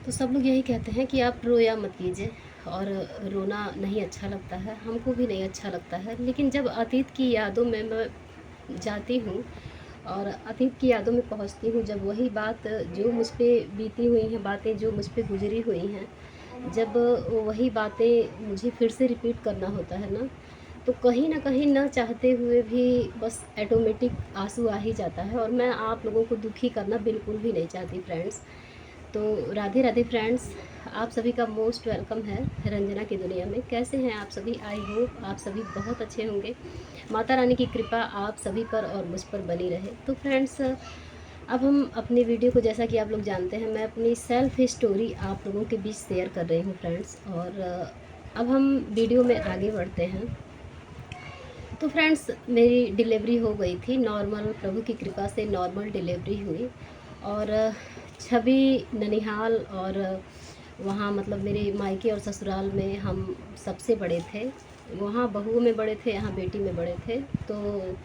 तो सब लोग यही कहते हैं कि आप रोया मत कीजिए। और रोना नहीं अच्छा लगता है, हमको भी नहीं अच्छा लगता है। लेकिन जब अतीत की यादों में मैं जाती हूँ और अतीत की यादों में पहुँचती हूँ, जब वही बात जो मुझ पे बीती हुई हैं, बातें जो मुझ पे गुजरी हुई हैं, जब वही बातें मुझे फिर से रिपीट करना होता है ना, तो कहीं न कहीं ना चाहते हुए भी बस ऑटोमेटिक आँसू आ ही जाता है। और मैं आप लोगों को दुखी करना बिल्कुल भी नहीं चाहती फ्रेंड्स। तो राधे राधे फ्रेंड्स, आप सभी का मोस्ट वेलकम है रंजना की दुनिया में। कैसे हैं आप सभी? आई होप आप सभी बहुत अच्छे होंगे। माता रानी की कृपा आप सभी पर और मुझ पर बनी रहे। तो फ्रेंड्स, अब हम अपनी वीडियो को, जैसा कि आप लोग जानते हैं, मैं अपनी सेल्फ स्टोरी आप लोगों के बीच शेयर कर रही हूँ फ्रेंड्स। और अब हम वीडियो में आगे बढ़ते हैं। तो फ्रेंड्स, मेरी डिलीवरी हो गई थी नॉर्मल, प्रभु की कृपा से नॉर्मल डिलीवरी हुई। और छवि ननिहाल और वहाँ मतलब मेरे मायके और ससुराल में हम सबसे बड़े थे। वहाँ बहुओं में बड़े थे, यहाँ बेटी में बड़े थे। तो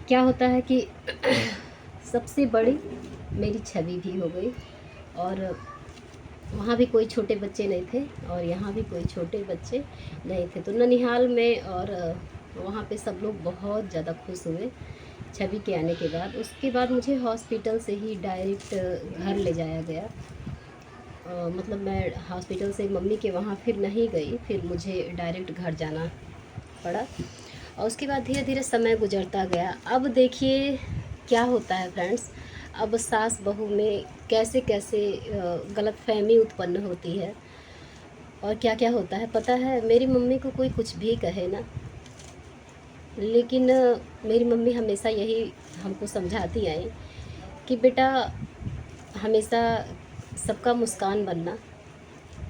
क्या होता है कि सबसे बड़ी मेरी छवि भी हो गई। और वहाँ भी कोई छोटे बच्चे नहीं थे और यहाँ भी कोई छोटे बच्चे नहीं थे। तो ननिहाल में और वहाँ पे सब लोग बहुत ज़्यादा खुश हुए छवि के आने के बाद। उसके बाद मुझे हॉस्पिटल से ही डायरेक्ट घर ले जाया गया। मतलब मैं हॉस्पिटल से मम्मी के वहाँ फिर नहीं गई, फिर मुझे डायरेक्ट घर जाना पड़ा। और उसके बाद धीरे धीरे समय गुजरता गया। अब देखिए क्या होता है फ्रेंड्स, अब सास बहू में कैसे कैसे गलतफहमी उत्पन्न होती है और क्या क्या होता है पता है। मेरी मम्मी को कोई कुछ भी कहे ना, लेकिन मेरी मम्मी हमेशा यही हमको समझाती आई कि बेटा, हमेशा सबका मुस्कान बनना,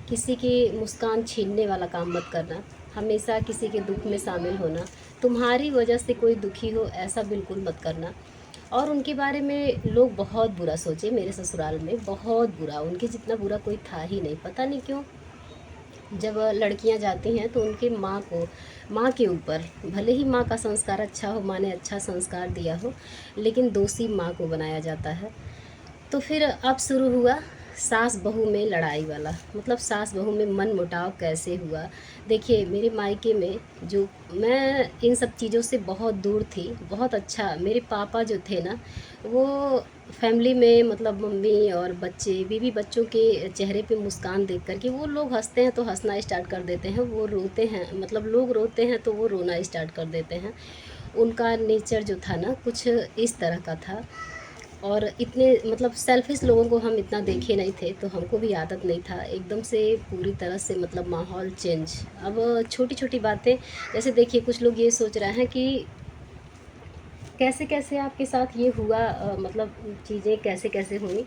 किसी की मुस्कान छीनने वाला काम मत करना, हमेशा किसी के दुख में शामिल होना, तुम्हारी वजह से कोई दुखी हो ऐसा बिल्कुल मत करना। और उनके बारे में लोग बहुत बुरा सोचे, मेरे ससुराल में बहुत बुरा, उनके जितना बुरा कोई था ही नहीं। पता नहीं क्यों, जब लड़कियां जाती हैं तो उनके माँ को, माँ के ऊपर, भले ही माँ का संस्कार अच्छा हो, माँ ने अच्छा संस्कार दिया हो, लेकिन दोषी माँ को बनाया जाता है। तो फिर अब शुरू हुआ सास बहू में लड़ाई वाला, मतलब सास बहू में मन मुटाव कैसे हुआ। देखिए मेरे मायके में, जो मैं इन सब चीज़ों से बहुत दूर थी, बहुत अच्छा मेरे पापा जो थे ना, वो फैमिली में मतलब मम्मी और बच्चे, बीवी बच्चों के चेहरे पे मुस्कान देख कर के वो लोग हंसते हैं तो हंसना स्टार्ट कर देते हैं, वो रोते हैं मतलब लोग रोते हैं तो वो रोना स्टार्ट कर देते हैं। उनका नेचर जो था ना कुछ इस तरह का था। और इतने मतलब सेल्फिश लोगों को हम इतना देखे नहीं थे, तो हमको भी आदत नहीं था एकदम से पूरी तरह से मतलब माहौल चेंज। अब छोटी छोटी बातें, जैसे देखिए कुछ लोग ये सोच रहे हैं कि कैसे कैसे आपके साथ ये हुआ, मतलब चीज़ें कैसे कैसे हुई,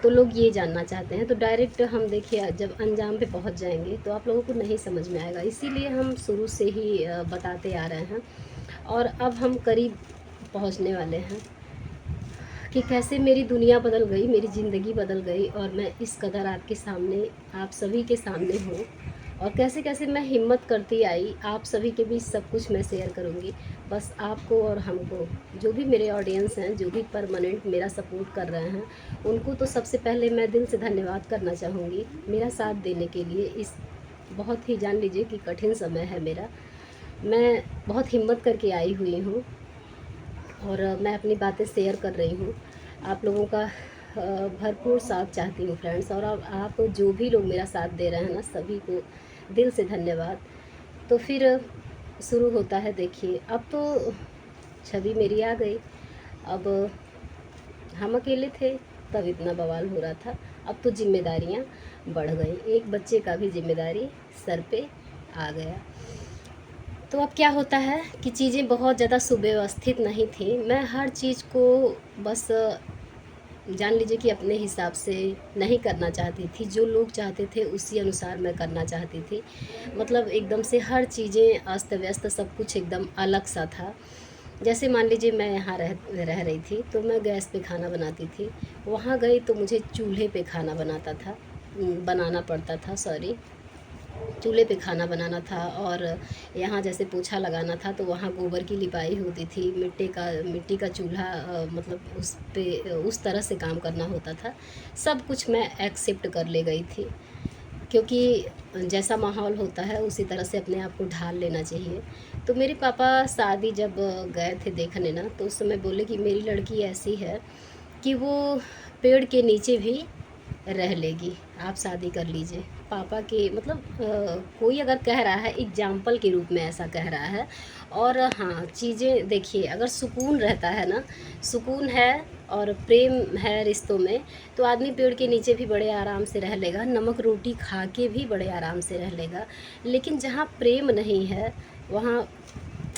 तो लोग ये जानना चाहते हैं। तो डायरेक्ट हम देखिए जब अंजाम पे पहुंच जाएंगे तो आप लोगों को नहीं समझ में आएगा, इसीलिए हम शुरू से ही बताते आ रहे हैं। और अब हम करीब पहुंचने वाले हैं कि कैसे मेरी दुनिया बदल गई, मेरी ज़िंदगी बदल गई और मैं इस कदर आपके सामने, आप सभी के सामने हूँ। और कैसे कैसे मैं हिम्मत करती आई, आप सभी के बीच सब कुछ मैं शेयर करूँगी। बस आपको और हमको, जो भी मेरे ऑडियंस हैं, जो भी परमानेंट मेरा सपोर्ट कर रहे हैं, उनको तो सबसे पहले मैं दिल से धन्यवाद करना चाहूँगी मेरा साथ देने के लिए। इस बहुत ही, जान लीजिए कि कठिन समय है मेरा, मैं बहुत हिम्मत करके आई हुई हूँ और मैं अपनी बातें शेयर कर रही हूँ। आप लोगों का भरपूर साथ चाहती हूँ फ्रेंड्स। और अब आप जो भी लोग मेरा साथ दे रहे हैं ना, सभी को दिल से धन्यवाद। तो फिर शुरू होता है। देखिए अब तो छवि मेरी आ गई। अब हम अकेले थे तब इतना बवाल हो रहा था, अब तो जिम्मेदारियाँ बढ़ गई, एक बच्चे का भी जिम्मेदारी सर पे आ गया। तो अब क्या होता है कि चीज़ें बहुत ज़्यादा सुव्यवस्थित नहीं थी। मैं हर चीज़ को बस जान लीजिए कि अपने हिसाब से नहीं करना चाहती थी, जो लोग चाहते थे उसी अनुसार मैं करना चाहती थी। मतलब एकदम से हर चीज़ें अस्त व्यस्त, सब कुछ एकदम अलग सा था। जैसे मान लीजिए मैं यहाँ रह रही थी तो मैं गैस पे खाना बनाती थी, वहाँ गई तो मुझे चूल्हे पे खाना बनाना पड़ता था, सॉरी। चूल्हे पे खाना बनाना था, और यहाँ जैसे पोछा लगाना था तो वहाँ गोबर की लिपाई होती थी, मिट्टी का चूल्हा, मतलब उस पे उस तरह से काम करना होता था। सब कुछ मैं एक्सेप्ट कर ले गई थी, क्योंकि जैसा माहौल होता है उसी तरह से अपने आप को ढाल लेना चाहिए। तो मेरे पापा शादी जब गए थे देखने ना, तो उस समय बोले कि मेरी लड़की ऐसी है कि वो पेड़ के नीचे भी रह लेगी, आप शादी कर लीजिए। पापा के मतलब कोई अगर कह रहा है, एग्जाम्पल के रूप में ऐसा कह रहा है। और हाँ, चीज़ें देखिए, अगर सुकून रहता है ना, सुकून है और प्रेम है रिश्तों में, तो आदमी पेड़ के नीचे भी बड़े आराम से रह लेगा, नमक रोटी खा के भी बड़े आराम से रह लेगा। लेकिन जहाँ प्रेम नहीं है, वहाँ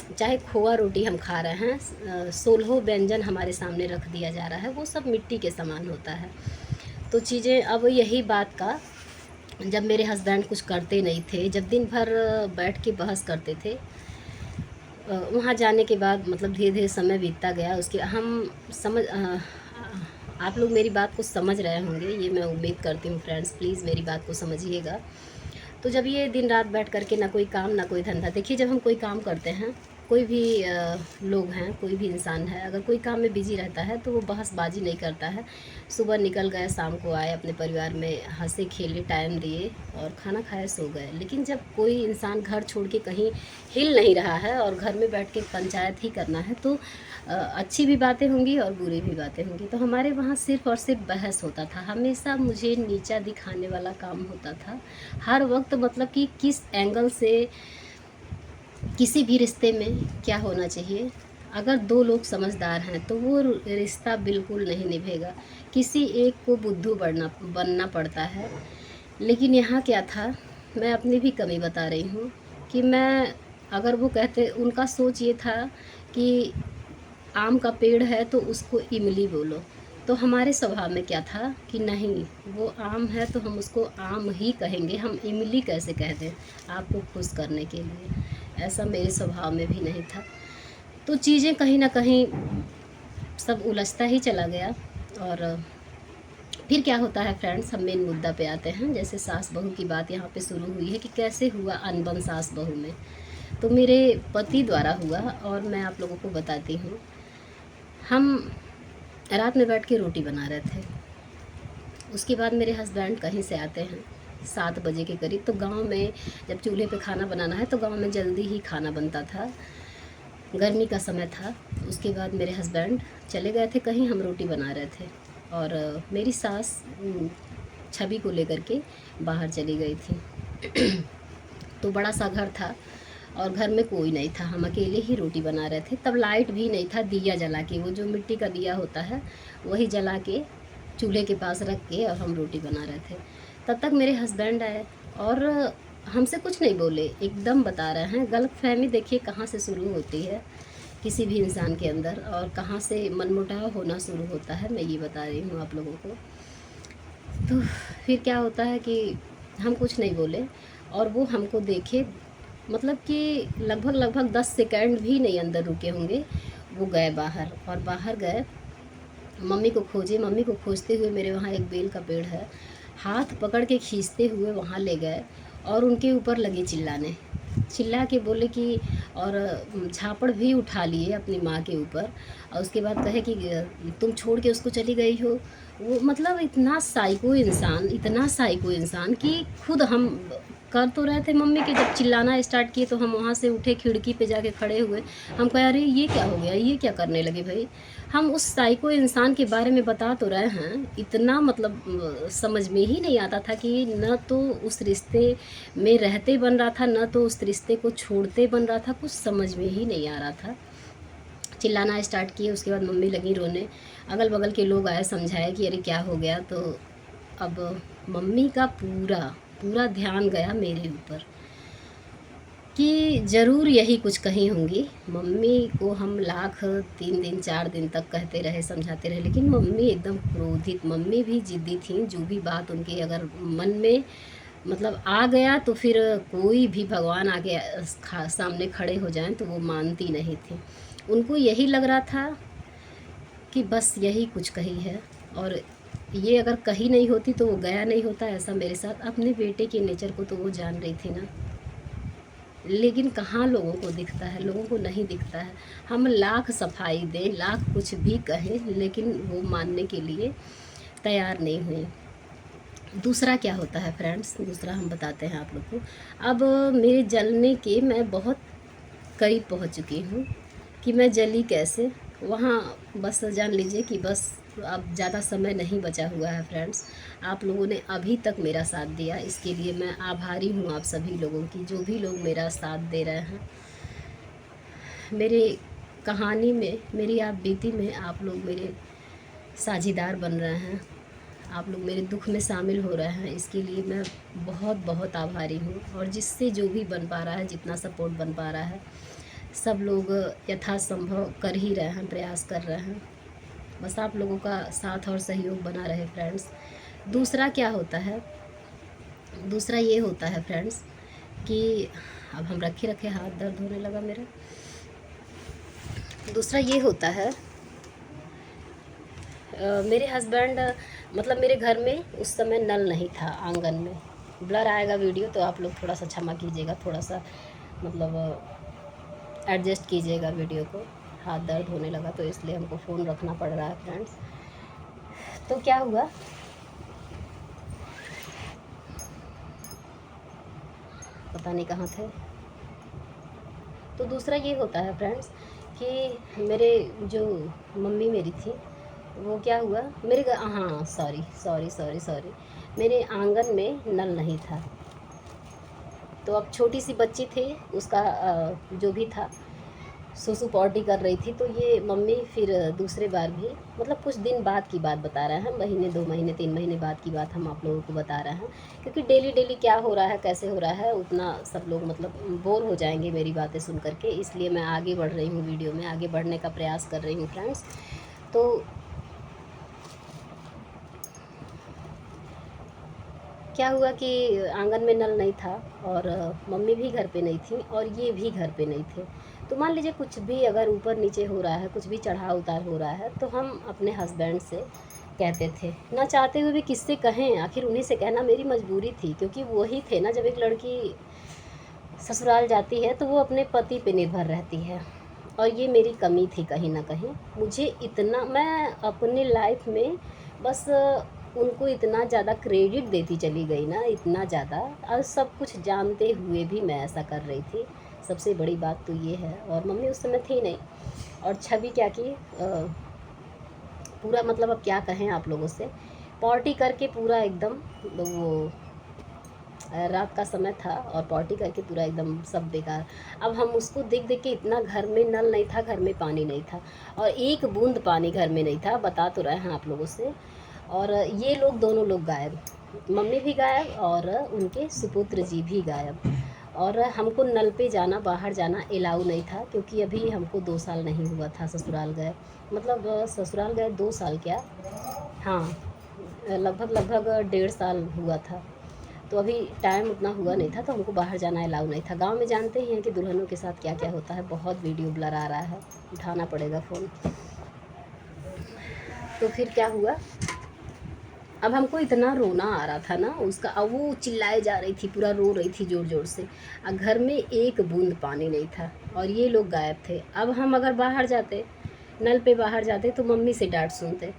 चाहे खोआ रोटी हम खा रहे हैं, 16 व्यंजन हमारे सामने रख दिया जा रहा है, वो सब मिट्टी के समान होता है। तो चीज़ें अब यही बात का, जब मेरे हस्बैंड कुछ करते नहीं थे, जब दिन भर बैठ के बहस करते थे, वहाँ जाने के बाद मतलब धीरे धीरे समय बीतता गया। उसके हम आप लोग मेरी बात को समझ रहे होंगे, ये मैं उम्मीद करती हूँ फ्रेंड्स, प्लीज़ मेरी बात को समझिएगा। तो जब ये दिन रात बैठ करके ना कोई काम ना कोई धंधा, देखिए जब हम कोई काम करते हैं, कोई भी लोग हैं, कोई भी इंसान है, अगर कोई काम में बिजी रहता है तो वो बहसबाजी नहीं करता है। सुबह निकल गए, शाम को आए, अपने परिवार में हंसे खेले, टाइम दिए और खाना खाए, सो गए। लेकिन जब कोई इंसान घर छोड़ के कहीं हिल नहीं रहा है और घर में बैठ के पंचायत ही करना है, तो अच्छी भी बातें होंगी और बुरी भी बातें होंगी। तो हमारे वहाँ सिर्फ़ और सिर्फ बहस होता था, हमेशा मुझे नीचा दिखाने वाला काम होता था हर वक्त। मतलब कि किस एंगल से किसी भी रिश्ते में क्या होना चाहिए, अगर दो लोग समझदार हैं तो वो रिश्ता बिल्कुल नहीं निभेगा, किसी एक को बुद्धू बनना पड़ता है। लेकिन यहाँ क्या था, मैं अपनी भी कमी बता रही हूँ कि मैं, अगर वो कहते, उनका सोच ये था कि आम का पेड़ है तो उसको इमली बोलो, तो हमारे स्वभाव में क्या था कि नहीं, वो आम है तो हम उसको आम ही कहेंगे, हम इमली कैसे कह दें आपको खुश करने के लिए। ऐसा मेरे स्वभाव में भी नहीं था। तो चीज़ें कहीं ना कहीं सब उलझता ही चला गया। और फिर क्या होता है फ्रेंड्स, हम मेन मुद्दा पे आते हैं। जैसे सास बहू की बात यहाँ पे शुरू हुई है कि कैसे हुआ अनबन सास बहू में, तो मेरे पति द्वारा हुआ, और मैं आप लोगों को बताती हूँ। हम रात में बैठ के रोटी बना रहे थे, उसके बाद मेरे हस्बैंड कहीं से आते हैं 7 बजे के करीब। तो गांव में जब चूल्हे पे खाना बनाना है तो गांव में जल्दी ही खाना बनता था, गर्मी का समय था। उसके बाद मेरे हस्बैंड चले गए थे कहीं, हम रोटी बना रहे थे, और मेरी सास छवि को लेकर के बाहर चली गई थी। तो बड़ा सा घर था और घर में कोई नहीं था, हम अकेले ही रोटी बना रहे थे। तब लाइट भी नहीं था, दिया जला के, वो जो मिट्टी का दिया होता है वही जला के चूल्हे के पास रख के और हम रोटी बना रहे थे। तब तक मेरे हस्बैंड आए और हमसे कुछ नहीं बोले, एकदम बता रहे हैं। गलतफहमी देखिए कहाँ से शुरू होती है किसी भी इंसान के अंदर, और कहाँ से मनमुटाव होना शुरू होता है, मैं ये बता रही हूँ आप लोगों को। तो फिर क्या होता है कि हम कुछ नहीं बोले और वो हमको देखे, मतलब कि लगभग 10 सेकंड भी नहीं अंदर रुके होंगे, वो गए बाहर। और बाहर गए, मम्मी को खोजे, मम्मी को खोजते हुए मेरे वहाँ एक बेल का पेड़ है, हाथ पकड़ के खींचते हुए वहाँ ले गए और उनके ऊपर लगे चिल्लाने, चिल्ला के बोले कि, और झापड़ भी उठा लिए अपनी माँ के ऊपर। और उसके बाद कहे कि तुम छोड़ के उसको चली गई हो। वो मतलब इतना साइको इंसान, इतना साइको इंसान कि खुद हम कर तो रहे थे, मम्मी के जब चिल्लाना स्टार्ट किए तो हम वहाँ से उठे, खिड़की पे जाके खड़े हुए। हम कहे अरे ये क्या हो गया, ये क्या करने लगे भाई। हम उस साइको इंसान के बारे में बता तो रहे हैं, इतना मतलब समझ में ही नहीं आता था कि न तो उस रिश्ते में रहते बन रहा था, न तो उस रिश्ते को छोड़ते बन रहा था, कुछ समझ में ही नहीं आ रहा था। चिल्लाना स्टार्ट किए, उसके बाद मम्मी लगी रोने, अगल बगल के लोग आए, समझाए कि अरे क्या हो गया। तो अब मम्मी का पूरा पूरा ध्यान गया मेरे ऊपर कि ज़रूर यही कुछ कही होंगी। मम्मी को हम लाख 3 दिन 4 दिन तक कहते रहे, समझाते रहे, लेकिन मम्मी एकदम क्रोधित, मम्मी भी ज़िद्दी थी। जो भी बात उनके अगर मन में मतलब आ गया तो फिर कोई भी भगवान आगे सामने खड़े हो जाएं तो वो मानती नहीं थी। उनको यही लग रहा था कि बस यही कुछ कही है और ये अगर कहीं नहीं होती तो वो गया नहीं होता, ऐसा मेरे साथ। अपने बेटे के नेचर को तो वो जान रही थी ना, लेकिन कहाँ लोगों को दिखता है, लोगों को नहीं दिखता है। हम लाख सफाई दें, लाख कुछ भी कहें, लेकिन वो मानने के लिए तैयार नहीं हुए। दूसरा क्या होता है फ्रेंड्स, दूसरा हम बताते हैं आप लोग को। अब मेरे जलने के मैं बहुत करीब पहुंच चुकी हूँ कि मैं जली कैसे, वहाँ बस जान लीजिए कि बस अब ज़्यादा समय नहीं बचा हुआ है फ्रेंड्स। आप लोगों ने अभी तक मेरा साथ दिया, इसके लिए मैं आभारी हूँ आप सभी लोगों की, जो भी लोग मेरा साथ दे रहे हैं। मेरी कहानी में, मेरी आप बीती में आप लोग मेरे साझीदार बन रहे हैं, आप लोग मेरे दुख में शामिल हो रहे हैं, इसके लिए मैं बहुत बहुत आभारी हूँ। और जिससे जो भी बन पा रहा है, जितना सपोर्ट बन पा रहा है, सब लोग यथासंभव कर ही रहे हैं, प्रयास कर रहे हैं। बस आप लोगों का साथ और सहयोग बना रहे फ्रेंड्स। दूसरा क्या होता है, दूसरा ये होता है फ्रेंड्स कि अब हम रखे रखे हाथ दर्द होने लगा मेरा। दूसरा ये होता है, मेरे हस्बैंड, मतलब मेरे घर में उस समय नल नहीं था आंगन में। ब्लर आएगा वीडियो तो आप लोग थोड़ा सा क्षमा कीजिएगा, थोड़ा सा मतलब एडजस्ट कीजिएगा वीडियो को। हाथ दर्द होने लगा तो इसलिए हमको फ़ोन रखना पड़ रहा है फ्रेंड्स। तो क्या हुआ, पता नहीं कहाँ थे। तो दूसरा ये होता है फ्रेंड्स कि मेरे जो मम्मी मेरी थी, वो क्या हुआ, मेरे हाँ सॉरी सॉरी सॉरी सॉरी, मेरे आंगन में नल नहीं था। तो अब छोटी सी बच्ची थी, उसका जो भी था सुसु पॉटी कर रही थी। तो ये मम्मी फिर दूसरे बार भी, मतलब कुछ दिन बाद की बात बता रहे हैं, महीने 2 महीने 3 महीने बाद की बात हम आप लोगों को बता रहे हैं, क्योंकि डेली डेली क्या हो रहा है, कैसे हो रहा है, उतना सब लोग मतलब बोर हो जाएंगे मेरी बातें सुन करके। इसलिए मैं आगे बढ़ रही हूँ, वीडियो में आगे बढ़ने का प्रयास कर रही हूँ फ्रेंड्स। तो क्या हुआ कि आंगन में नल नहीं था, और मम्मी भी घर पे नहीं थी, और ये भी घर पे नहीं थे। तो मान लीजिए कुछ भी अगर ऊपर नीचे हो रहा है, कुछ भी चढ़ाव उतार हो रहा है, तो हम अपने हस्बैंड से कहते थे, ना चाहते हुए भी किससे कहें, आखिर उन्हीं से कहना मेरी मजबूरी थी। क्योंकि वही थे ना, जब एक लड़की ससुराल जाती है तो वो अपने पति पे निर्भर रहती है, और ये मेरी कमी थी कहीं ना कहीं। मुझे इतना, मैं अपने लाइफ में बस उनको इतना ज़्यादा क्रेडिट देती चली गई ना, इतना ज़्यादा, और सब कुछ जानते हुए भी मैं ऐसा कर रही थी। सबसे बड़ी बात तो ये है। और मम्मी उस समय थी नहीं, और छवि क्या की, पूरा मतलब अब क्या कहें आप लोगों से, पार्टी करके पूरा एकदम, वो रात का समय था और पार्टी करके पूरा एकदम सब बेकार। अब हम उसको देख देख के, इतना घर में नल नहीं था, घर में पानी नहीं था, और एक बूंद पानी घर में नहीं था, बता तो रहे हैं आप लोगों से। और ये लोग दोनों लोग गायब, मम्मी भी गायब और उनके सुपुत्र जी भी गायब। और हमको नल पे जाना, बाहर जाना एलाउ नहीं था, क्योंकि अभी हमको 2 साल नहीं हुआ था ससुराल गए। मतलब ससुराल गए 2 साल क्या, हाँ लगभग लगभग 1.5 साल हुआ था। तो अभी टाइम उतना हुआ नहीं था, तो हमको बाहर जाना अलाउ नहीं था। गांव में जानते ही हैं कि दुल्हनों के साथ क्या क्या होता है। बहुत वीडियो ब्लर आ रहा है, उठाना पड़ेगा फ़ोन। तो फिर क्या हुआ, अब हमको इतना रोना आ रहा था ना उसका, अब वो चिल्लाए जा रही थी, पूरा रो रही थी ज़ोर ज़ोर से, और घर में एक बूंद पानी नहीं था, और ये लोग गायब थे। अब हम अगर बाहर जाते, नल पे बाहर जाते, तो मम्मी से डांट सुनते,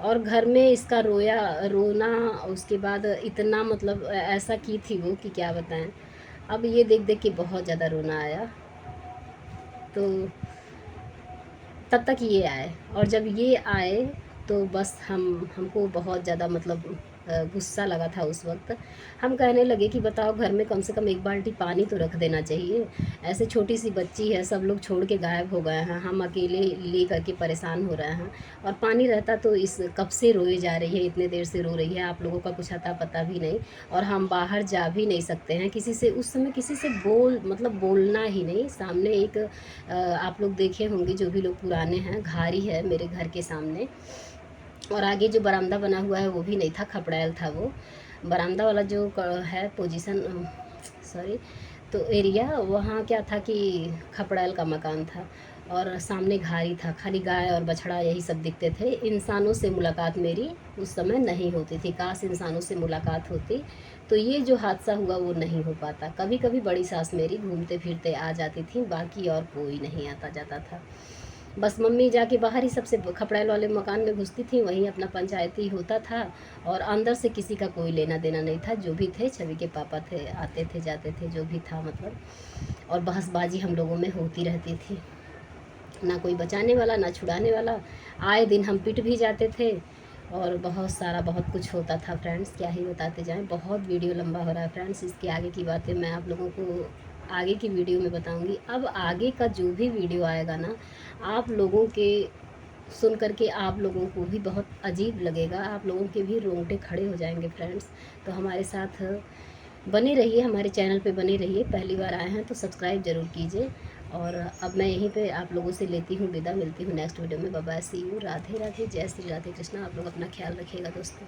और घर में इसका रोना, उसके बाद इतना मतलब ऐसा की थी वो कि क्या बताएं। अब ये देख देख के बहुत ज़्यादा रोना आया। तो तब तक ये आए, और जब ये आए तो बस हमको बहुत ज़्यादा मतलब गुस्सा लगा था उस वक्त। हम कहने लगे कि बताओ, घर में कम से कम एक बाल्टी पानी तो रख देना चाहिए, ऐसे छोटी सी बच्ची है, सब लोग छोड़ के गायब हो गए हैं, हम अकेले ले करके परेशान हो रहे हैं। और पानी रहता तो इस कब से रोए जा रही है, इतने देर से रो रही है, आप लोगों का कुछ अता पता भी नहीं, और हम बाहर जा भी नहीं सकते हैं किसी से। उस समय किसी से मतलब बोलना ही नहीं। सामने एक आप लोग देखे होंगे, जो भी लोग पुराने हैं, घारी है मेरे घर के सामने, और आगे जो बरामदा बना हुआ है वो भी नहीं था, खपड़ैल था वो बरामदा वाला जो है पोजीशन, सॉरी, तो एरिया वहाँ क्या था कि खपड़ैल का मकान था। और सामने घारी था, खाली गाय और बछड़ा यही सब दिखते थे। इंसानों से मुलाकात मेरी उस समय नहीं होती थी। काश इंसानों से मुलाकात होती तो ये जो हादसा हुआ वो नहीं हो पाता। कभी कभी बड़ी सास मेरी घूमते फिरते आ जाती थी, बाकी और कोई नहीं आता जाता था। बस मम्मी जाके बाहर ही सबसे खपड़ैल वाले मकान में घुसती थी, वहीं अपना पंचायती होता था और अंदर से किसी का कोई लेना देना नहीं था। जो भी थे, छवि के पापा थे, आते थे जाते थे, जो भी था मतलब। और बहसबाजी हम लोगों में होती रहती थी, ना कोई बचाने वाला ना छुड़ाने वाला। आए दिन हम पिट भी जाते थे और बहुत सारा बहुत कुछ होता था फ्रेंड्स, क्या ही बताते जाएं। बहुत वीडियो लंबा हो रहा है फ्रेंड्स, इसके आगे की बातें मैं आप लोगों को आगे की वीडियो में बताऊंगी। अब आगे का जो भी वीडियो आएगा ना, आप लोगों के सुन करके आप लोगों को भी बहुत अजीब लगेगा, आप लोगों के भी रोंगटे खड़े हो जाएंगे फ्रेंड्स। तो हमारे साथ बने रहिए, हमारे चैनल पे बने रहिए। पहली बार आए हैं तो सब्सक्राइब ज़रूर कीजिए। और अब मैं यहीं पे आप लोगों से लेती हूँ विदा, मिलती हूँ नेक्स्ट वीडियो में। Bye bye, see you, Radhe Radhe, जय श्री राधे कृष्णा। आप लोग अपना ख्याल रखिएगा दोस्तों।